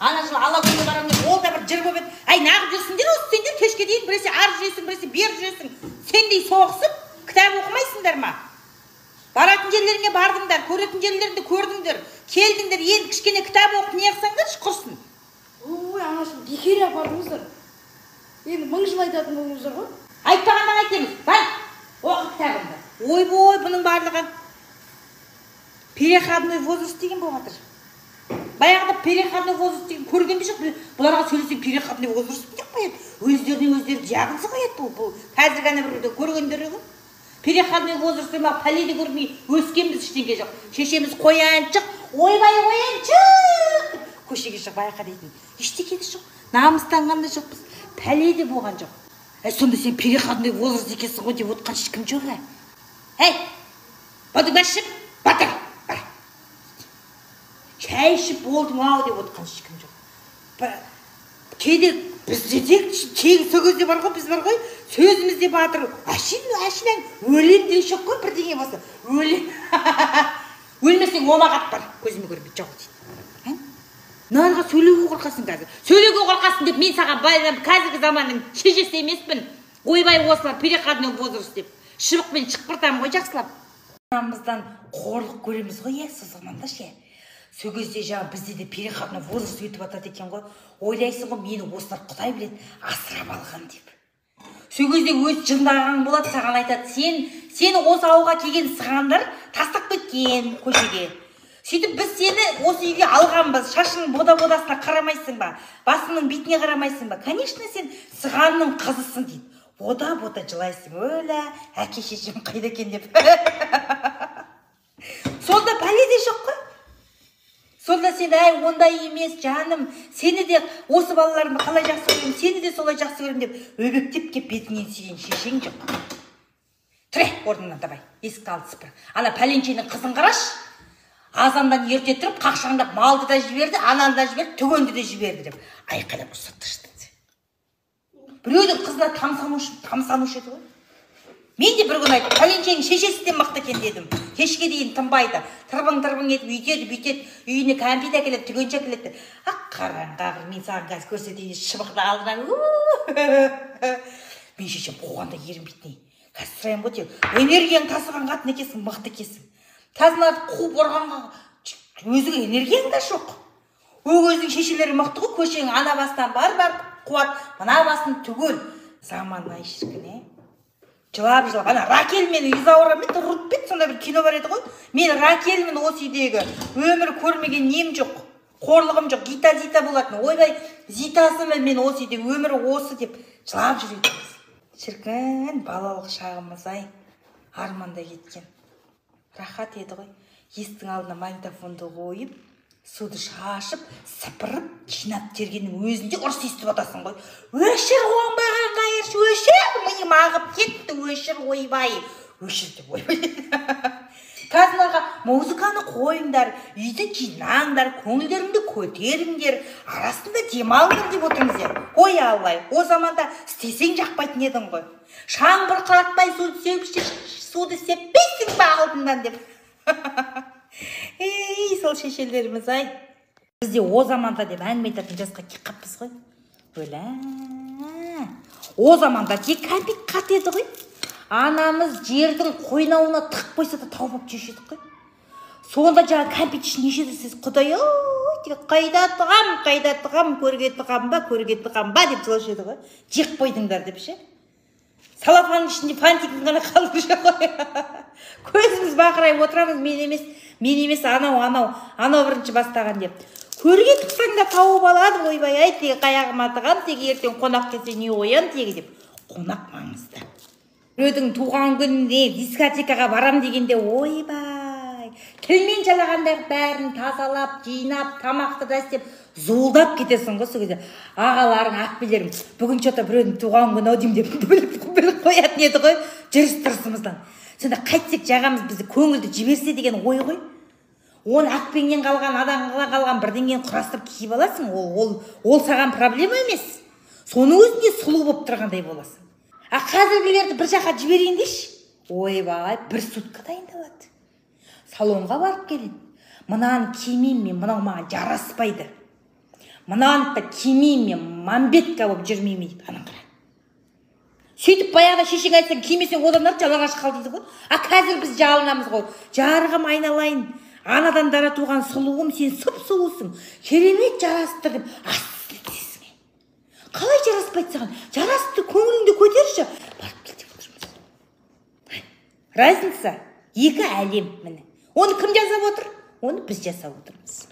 ана жылы ала күнге барамын деп ол да бір жыр болып еді. Ай, нағып жүрсіңдер осы сендер кешке дейін біресе ар жүресің, біресе бер жүресің. Сендей соғысып, кітап оқымайсыңдар ма? Баратын жерлеріңе бардыңдар, көретін жерлеріңді көрдіңдер, келдіңдер, енді кішкене кітап оқып не қылсаңдар құрсын. Ой, анашым, бекер апардыңыздар. Енді 1000 жыл айтатын болыңыздар ғой. Айтпағаннан айтеміз. Бар, оқы кітабыңды. Ой-бой, бұның барлығы переходной возраст деген болып жатыр. Баяғыда переходной возраст деген көрген бе жоқ? Бұларға сөйлесең переходной возраст деп қояды. Өздері диагнозы қояды бұл. Қазір ғана бір көргендері ғой. Переходной возраст ма пәледе көрмей өскенбіз ештеңе жоқ. Шешеміз қояншық, ойбай қояншық. Көшеге шығып байқа дейтін. Ештеңе жоқ. Намыстанған да жоқпыз. Пәледе болған жоқ. Сонда сен переходной возраст екенсің ғой деп отқан ешкім жоқ. Әй, бодыңды ішіп, батыр. Шай ішіп болдың ау деп отқан ешкім жоқ. Кейде бізде де тегі сөзде бар ғой, біз бар ғой, сөзімізде батыр. Әшілен өлем де жоқ қой, бірдеңе болса. Өлем. Өлмесең омағат бар, көзіме көрмейді жоқ дейді. Нарға сөйлеуге қорқасың қазір. Сөйлеуге қорқасың деп мен саған қазіргі заманның шешесі емеспін. Ойбай осылар переходной возраст деп. Шыбықпен шықпыртам ғой жақсылап. Анамыздан қорлық көреміз ғой, сол заманда ше. Сол кезде жаңа бізде де переходной возраст өтіп атады екен ғой. Ойлайсың ғой, мені осылар Құдай біледі, асырап алған деп. Сол кезде өз жындаған болады, саған айтады, сені осы ауылға келген сығандар тастап кеткен көшеге. Сөйтіп біз сені осы үйге алғанбыз, шашының бода-бодасына қарамайсың ба, басының бетіне қарамайсың ба. Конечно, сен сығанның қызысың дейді. Бода-бода жылайсың, өлә, әке шешем қайда екен деп. Сонда пәледе жоқ қой. Сонда сен, әй, ондай емес, жаным, сені де осы балаларымды қалай жақсы көрем, сені де солай жақсы көрем деп, өбектеп кеп бетінен сүйген шешең жоқ. Тұре, орнынан давай, есікті алды сыпыр. Ана пәленшенің қызын қараш. Азандан ерте тұрып, қақшаңдап малды да жіберді, ананы да жіберді, түгенді де жіберді деп. Айқайлап ұрсатты шықты. Біреудің қызына тамсанушы еді ғой. Мен де бір күн айтып, пәленшенің шешесіден мықты екен дедім. Кешке дейін тынбайды. Тырбың етіп үйтеді, үйіне кәмпит әкеледі, түгенше әкеледі. Ақ қараң, мен саған қазір көрсетейін, шыбықты алдынан. Мен шешем қуғанда ерінбейтін. Қазір сұрайын ғой деп, энергияң тасыған қатын екесің, мықты екесің. Тазынарды қуып ұрғанға өзіңе энергияң да жоқ. Өгіздің шешелері мықты ғой, көшең ана басынан бар қуат, мына басын түгел. Заманай шіркіне. Жылап, ана Ракелмен Изаурамен ұрып бет, сонда бір кино бар еді ғой. Мен Ракелмен осы үйдегі өмір көрмеген нем жоқ, қорлығым жоқ, гита-зита болатын. Ойбай, зитасымен мен осы үйде өмірі осы деп жылап жүретінбіз. Шіркін, балалық шағымыз-ай, арманда кеткен. Рахат еді ғой. Естің алдына магнитофонды қойып, суды шашып, сыпырып, жинап тергеннің өзінде ұрыс естіп отасың ғой. Өшір оңбаған қайыршы, өшір, миым ағып кетті, өшір, ойбай. Өшір деп ойбай. Қазынаға музыканы қойыңдар, үйді жинаңдар, көңілдеріңді көтеріңдер, арасында демалыңдар деп отырыңыздар. Ой Аллай, о заманда істесең жақпайтын едің ғой. Шаң бұрқыратпай суды сеппейсің ба алдынан деп. Ей, сол шешелеріміз ай. Бізде о заманда деп әңгіме айтатын жасқа кеп қаппыз ғой. Өлә. О заманда тек кәмпит қат еді ғой. Анамыз жердің қойнауына тық қойса да тауып жешедік қой. Сонда жаңа кәмпит үшін нешеді сіз Құдай, қайда тығам, көрге тығам ба деп жылаушы еді ғой. Жек қойдыңдар деп ше. Салафанның ішінде фантикін ғана қалып жүр ғой. Көзіміз бақырайып отырамыз, мен емес, анау бірінші бастаған деп. Көрге тықсаң да тауып алады, ойбай, ай, тегі қаяғыма тығам, тегі ертең қонақ келсе не оян, тегі деп. Қонақ маңызды. Біреудің туған күніне дискотекаға барам дегенде, ойбай, тілмен жалағандай бәрін тазалап, жинап, тамақты да істеп, зуылдап кетесің ғой сол кезде. Ағаларың, ақбелерің, бүгін что-то біреудің туған күні ау деймін деп біліп қоятын еді ғой, жүріс-тұрысымыздан. Сонда қайтсек жағамыз бізді көңілді жіберсе деген ой ғой. Оны ақпеннен қалған, адамға қалған бірдеңені құрастырып киіп аласың, ол саған проблема емес. Соның өзінде сұлу болып тұрғандай боласың. А қазіргілерді бір жаққа жіберейін деші. Ойбай, бір сутка дайындалады. Салонға барып келеді. Мынаны кимеймін мен, мынау маған жараспайды. мынаны да кимеймін, мамбетка болып жүрмеймін дейді. Анан қара. Сөйтіп баяғыда шешең айтсаң кимесең одан артық жалаңаш қал дейді ғой. А қазір біз жалынамыз ғой. Жарығым айналайын. Анадан дара туған сұлуым, сен сұп-сұлусың. Керемет жарасты деп асты дейсің. Қалай жараспайды саған? Жарасты, көңіліңді көтерші. Барып кел деп отырмыз. Разница екі әлем міне. Оны кім жасап отыр? Оны біз жасап отырмыз.